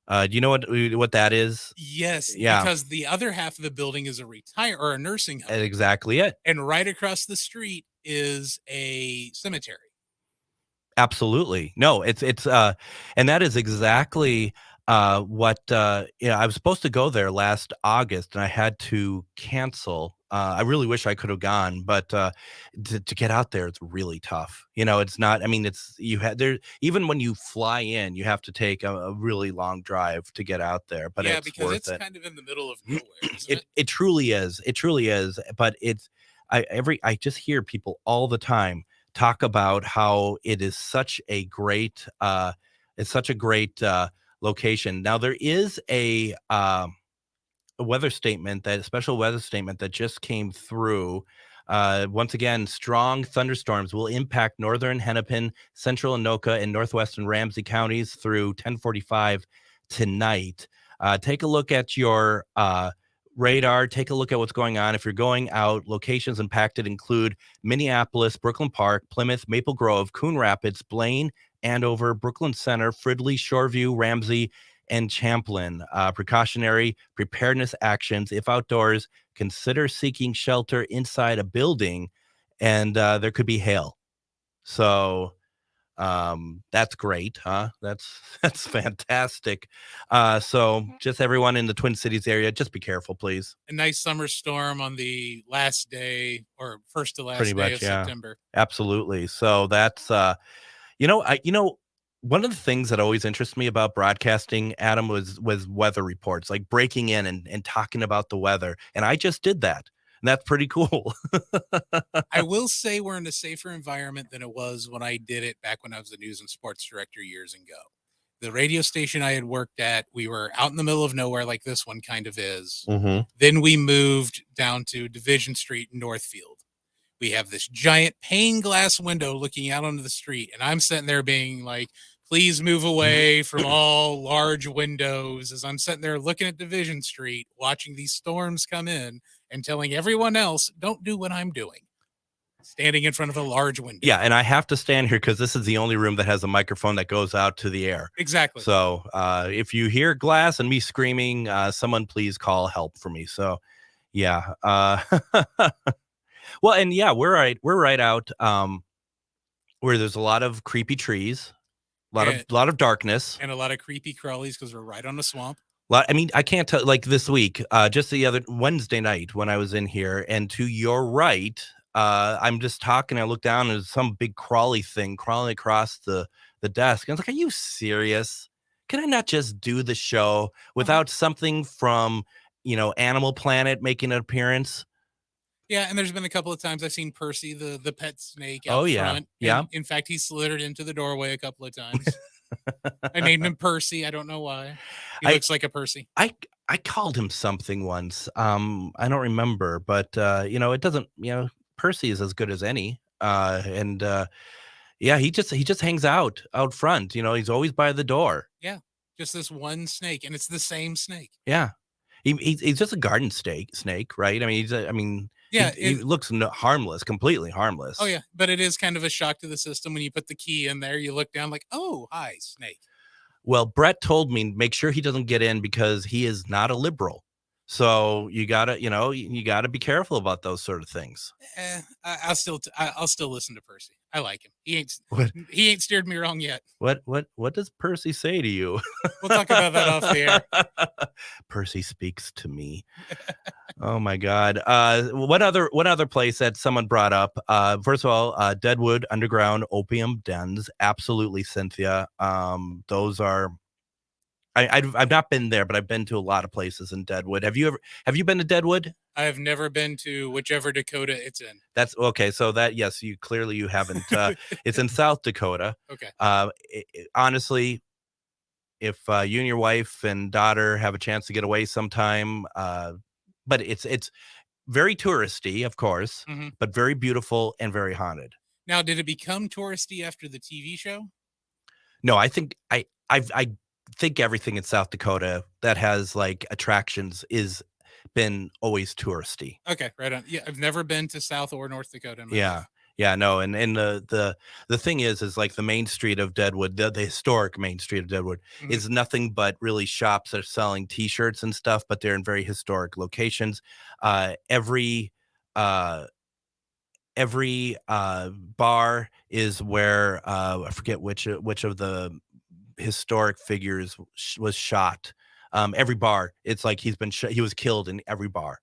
Do you know what that is? Yes. Yeah. Because the other half of the building is a nursing home. Exactly it. And right across the street is a cemetery. Absolutely. No, it's and that is exactly what I was supposed to go there last August, and I had to cancel. I really wish I could have gone, but to get out there, it's really tough. It's not. I mean, even when you fly in, you have to take a really long drive to get out there. But yeah, it's because worth it's it. kind of in the middle of nowhere. Isn't it? It truly is. It truly is. But I just hear people all the time talk about how it is such a great location. Now there is a weather statement, that special weather statement that just came through. Once again, strong thunderstorms will impact northern Hennepin, central Anoka, and northwestern Ramsey counties through 10:45 tonight. Take a look at your radar. Take a look at what's going on. If you're going out, locations impacted include Minneapolis, Brooklyn Park, Plymouth, Maple Grove, Coon Rapids, Blaine, Andover, Brooklyn Center, Fridley, Shoreview, Ramsey, and Champlin. Precautionary preparedness actions. If outdoors, consider seeking shelter inside a building, and there could be hail. So that's great, huh? That's fantastic. So just everyone in the Twin Cities area, just be careful, please. A nice summer storm on the last day, or first to last day of September. Absolutely. So that's one of the things that always interests me about broadcasting, Adam, was weather reports, like breaking in and talking about the weather. And I just did that. And that's pretty cool. I will say we're in a safer environment than it was when I did it back when I was the news and sports director years ago. The radio station I had worked at, we were out in the middle of nowhere like this one kind of is. Mm-hmm. Then we moved down to Division Street in Northfield. We have this giant pane glass window looking out onto the street. And I'm sitting there being like, please move away from all large windows, as I'm sitting there looking at Division Street, watching these storms come in and telling everyone else, don't do what I'm doing. Standing in front of a large window. Yeah, and I have to stand here because this is the only room that has a microphone that goes out to the air. Exactly. So if you hear glass and me screaming, someone please call help for me. So yeah. Well, and yeah, we're right out where there's a lot of creepy trees, a lot of darkness, and a lot of creepy crawlies because we're right on the swamp. I mean, I can't tell, like this week, just the other Wednesday night when I was in here, and to your right, I'm just talking. I look down, and there's some big crawly thing crawling across the desk. And I was like, "Are you serious? Can I not just do the show without something from Animal Planet making an appearance?" Yeah, and there's been a couple of times I've seen Percy, the pet snake, out front. Yeah. In fact, he slithered into the doorway a couple of times. I named him Percy. I don't know why. He looks like a Percy. I called him something once. I don't remember, but it doesn't. Percy is as good as any. Yeah, he just hangs out front. He's always by the door. Yeah, just this one snake, and it's the same snake. Yeah, he's just a garden snake, right? I mean, yeah, he looks harmless, completely harmless. Oh yeah, but it is kind of a shock to the system when you put the key in there. You look down like, oh, hi, snake. Well, Brett told me make sure he doesn't get in because he is not a liberal. So you gotta be careful about those sort of things. I'll still listen to Percy. I like him. He ain't steered me wrong yet. What does Percy say to you? We'll talk about that off the air. Percy speaks to me. Oh my God. What other place that someone brought up? First of all, Deadwood Underground Opium Dens. Absolutely, Cynthia. Those are. I've not been there, but I've been to a lot of places in Deadwood. Have you been to Deadwood? I have never been to whichever Dakota it's in. That's okay. So yes, you haven't. It's in South Dakota. Okay. Honestly, if you and your wife and daughter have a chance to get away sometime, but it's very touristy, of course, but very beautiful and very haunted. Now, did it become touristy after the TV show? No, I think I think everything in South Dakota that has like attractions is been always touristy. Okay, right on. Yeah, I've never been to South or North Dakota. Yeah, no, and the thing is like the main street of Deadwood, the historic main street of Deadwood is nothing but really shops that are selling T-shirts and stuff, but they're in very historic locations. Every bar is where I forget which of the historic figures was shot. Every bar, it's like he was killed in every bar.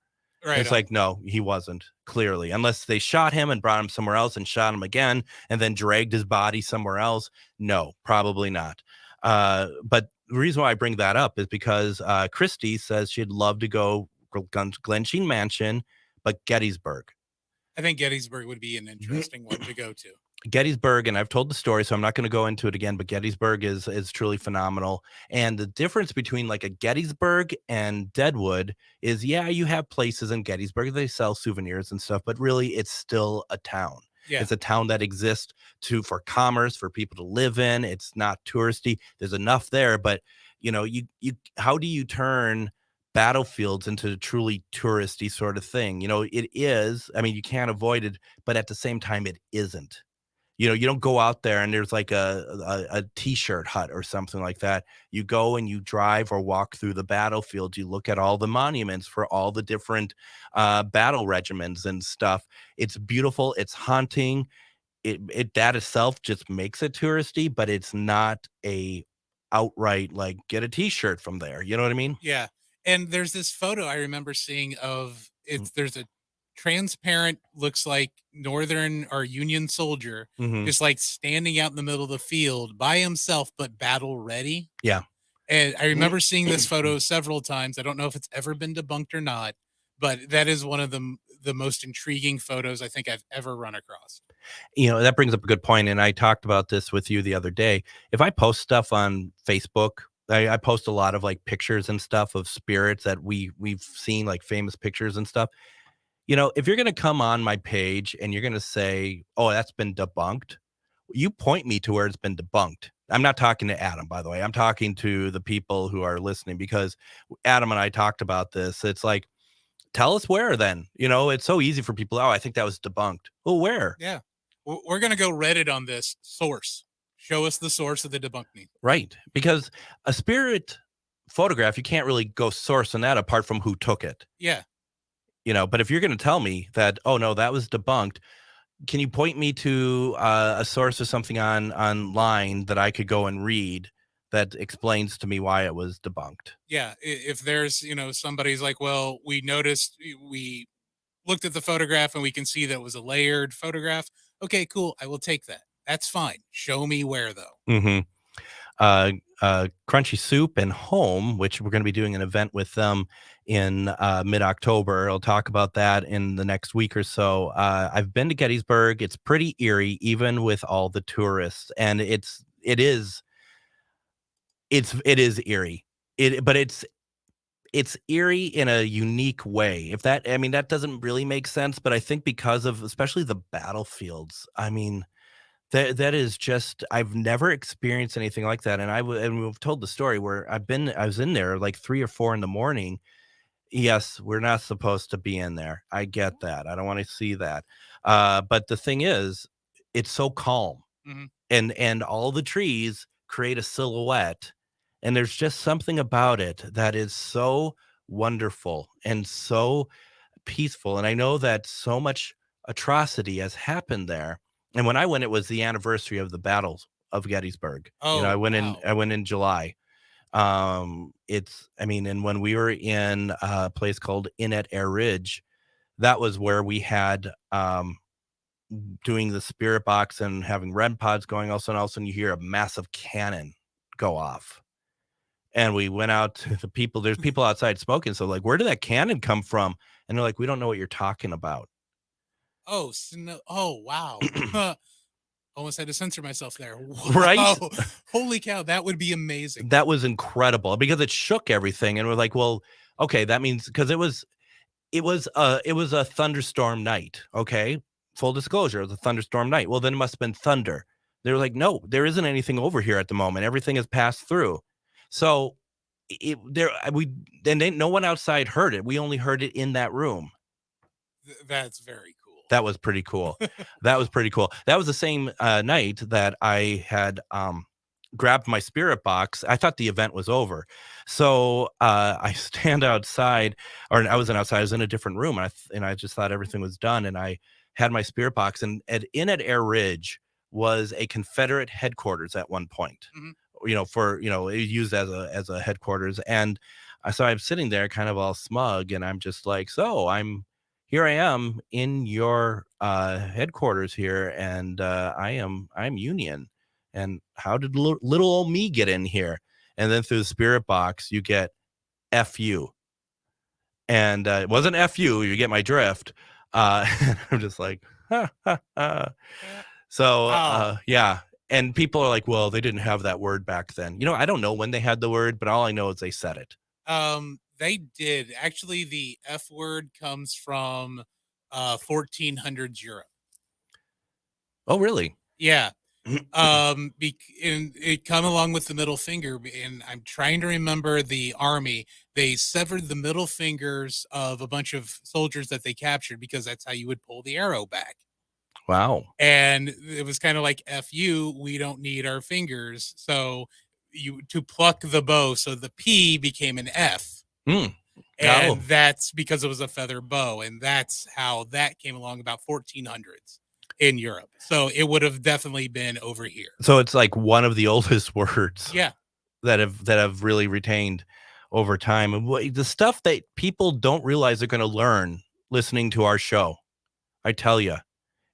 Right. It's like, no, he wasn't, clearly, unless they shot him and brought him somewhere else and shot him again and then dragged his body somewhere else. No, probably not. But the reason why I bring that up is because Christy says she'd love to go Glensheen Mansion, but Gettysburg. I think Gettysburg would be an interesting one to go to. Gettysburg, and I've told the story, so I'm not going to go into it again, but Gettysburg is truly phenomenal. And the difference between like a Gettysburg and Deadwood is, yeah, you have places in Gettysburg, they sell souvenirs and stuff, but really it's still a town. Yeah. It's a town that exists for commerce, for people to live in. It's not touristy. There's enough there, but you how do you turn battlefields into a truly touristy sort of thing? It is, I mean, you can't avoid it, but at the same time, it isn't. You don't go out there and there's like a T-shirt hut or something like that. You go and you drive or walk through the battlefield. You look at all the monuments for all the different battle regiments and stuff. It's beautiful. It's haunting. That itself just makes it touristy, but it's not a outright like get a T-shirt from there. You know what I mean? Yeah. And there's this photo I remember seeing of there's a transparent, looks like Northern or Union soldier, Mhm. just like standing out in the middle of the field by himself, but battle ready. Yeah. And I remember seeing this photo several times. I don't know if it's ever been debunked or not, but that is one of the most intriguing photos I think I've ever run across. That brings up a good point, and I talked about this with you the other day. If I post stuff on Facebook, I post a lot of like pictures and stuff of spirits that we've seen, like famous pictures and stuff. If you're going to come on my page and you're going to say, "Oh, that's been debunked," you point me to where it's been debunked. I'm not talking to Adam, by the way. I'm talking to the people who are listening, because Adam and I talked about this. It's like, tell us where then. It's so easy for people. Oh, I think that was debunked. Well, where? Yeah. We're going to go Reddit on this source. Show us the source of the debunking. Right. Because a spirit photograph, you can't really go source on that apart from who took it. Yeah. But if you're going to tell me that, oh no, that was debunked, can you point me to a source or something online that I could go and read that explains to me why it was debunked? Yeah. If there's, somebody's like, well, we noticed, we looked at the photograph and we can see that it was a layered photograph. Okay, cool. I will take that. That's fine. Show me where, though. Mm-hmm. Crunchy Soup and Home, which we're going to be doing an event with them in mid-October. I'll talk about that in the next week or so. I've been to Gettysburg. It's pretty eerie, even with all the tourists, and it is eerie. But it's eerie in a unique way. That doesn't really make sense, but I think because of especially the battlefields, that is just, I've never experienced anything like that. And we've told the story where I was in there like 3 or 4 in the morning. Yes, we're not supposed to be in there. I get that. I don't want to see that. But the thing is, it's so calm, Mhm. and all the trees create a silhouette. And there's just something about it that is so wonderful and so peaceful. And I know that so much atrocity has happened there. And when I went, it was the anniversary of the battles of Gettysburg. Oh, I went wow. in July. And when we were in a place called Inn at Air Ridge, that was where we had doing the spirit box and having red pods going. Also, and all of a sudden you hear a massive cannon go off. And we went out to the people. There's people outside smoking. So like, where did that cannon come from? And they're like, we don't know what you're talking about. Oh, oh, wow. Almost had to censor myself there. Wow. Right? Holy cow. That would be amazing. That was incredible because it shook everything. And we're like, well, okay, that means because it was a thunderstorm night. Okay. Full disclosure, it was a thunderstorm night. Well, then it must have been thunder. They were like, no, there isn't anything over here at the moment. Everything has passed through. So no one outside heard it. We only heard it in that room. That's very cool. That was pretty cool. That was pretty cool. That was the same night that I had grabbed my spirit box. I thought the event was over. So I stand outside, or I wasn't outside, I was in a different room, and I just thought everything was done. And I had my spirit box, and in at Air Ridge was a Confederate headquarters at one point. Mhm. Used as a headquarters. And so I'm sitting there kind of all smug, and I'm just like, so here I am in your headquarters here, and I'm Union. And how did little old me get in here? And then through the spirit box, you get FU. And it wasn't FU, you get my drift. And I'm just like, ha, ha, ha. So, Wow. yeah. And people are like, well, they didn't have that word back then. I don't know when they had the word, but all I know is they said it. They did. Actually, the F word comes from 1400s Europe. Oh, really? Yeah. And it come along with the middle finger, and I'm trying to remember the army. They severed the middle fingers of a bunch of soldiers that they captured because that's how you would pull the arrow back. Wow. And it was kind of like, F you, we don't need our fingers. So to pluck the bow. So the P became an F. Mm. And that's because it was a feather bow. And that's how that came along about 1400s in Europe. So it would have definitely been over here. So it's like one of the oldest words. Yeah. That have really retained over time. And the stuff that people don't realize they're going to learn, listening to our show. I tell you,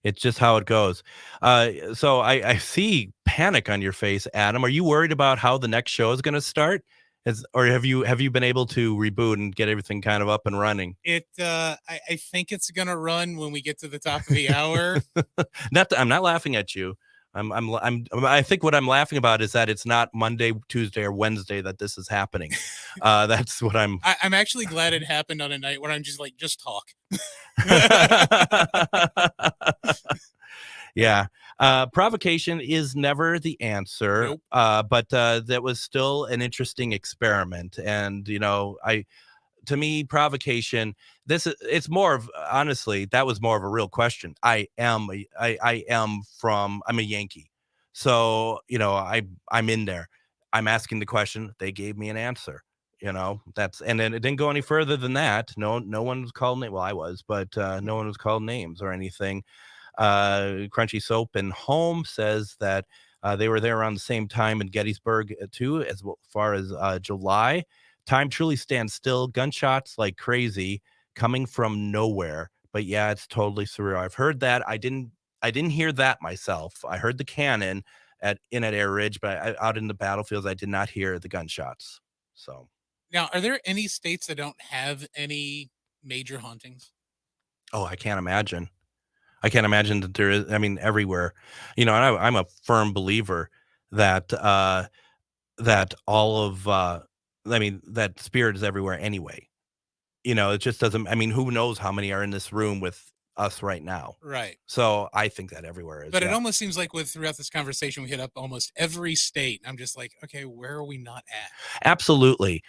it's just how it goes. So I see panic on your face, Adam. Are you worried about how the next show is going to start? Or have you been able to reboot and get everything kind of up and running? I think it's gonna run when we get to the top of the hour. I'm not laughing at you. I think what I'm laughing about is that it's not Monday, Tuesday, or Wednesday that this is happening. That's what I'm. I'm actually glad it happened on a night when I'm just talk. Yeah. Provocation is never the answer. Nope. But that was still an interesting experiment. And, to me, provocation, it's more of, honestly, that was more of a real question. I'm a Yankee. So, I'm in there. I'm asking the question. They gave me an answer. And then it didn't go any further than that. No one was called name. Well, I was, but no one was called names or anything. Crunchy Soap and Home says that they were there around the same time in Gettysburg too, as far as July. Time truly stands still. Gunshots like crazy coming from nowhere. But yeah, it's totally surreal. I've heard that. I didn't hear that myself. I heard the cannon at Air Ridge, but out in the battlefields, I did not hear the gunshots. So now, are there any states that don't have any major hauntings? Oh, I can't imagine. That there is. I mean, everywhere, and I'm a firm believer that that all of that spirit is everywhere anyway. It just doesn't. I mean, who knows how many are in this room with us right now? Right. So I think that everywhere is. But it almost seems like throughout this conversation, we hit up almost every state. I'm just like, okay, where are we not at? Absolutely.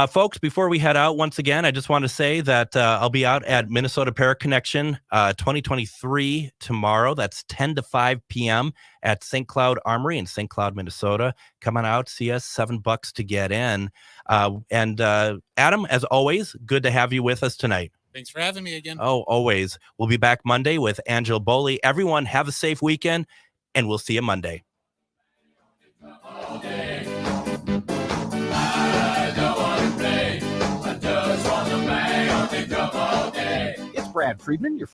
Folks, before we head out, once again, I just want to say that I'll be out at Minnesota Para Connection 2023 tomorrow. That's 10 to 5 p.m. at St. Cloud Armory in St. Cloud, Minnesota. Come on out, see us, $7 to get in. And Adam, as always, good to have you with us tonight. Thanks for having me again. Oh, always. We'll be back Monday with Angela Boley. Everyone, have a safe weekend, and we'll see you Monday. It's Brad Friedman, your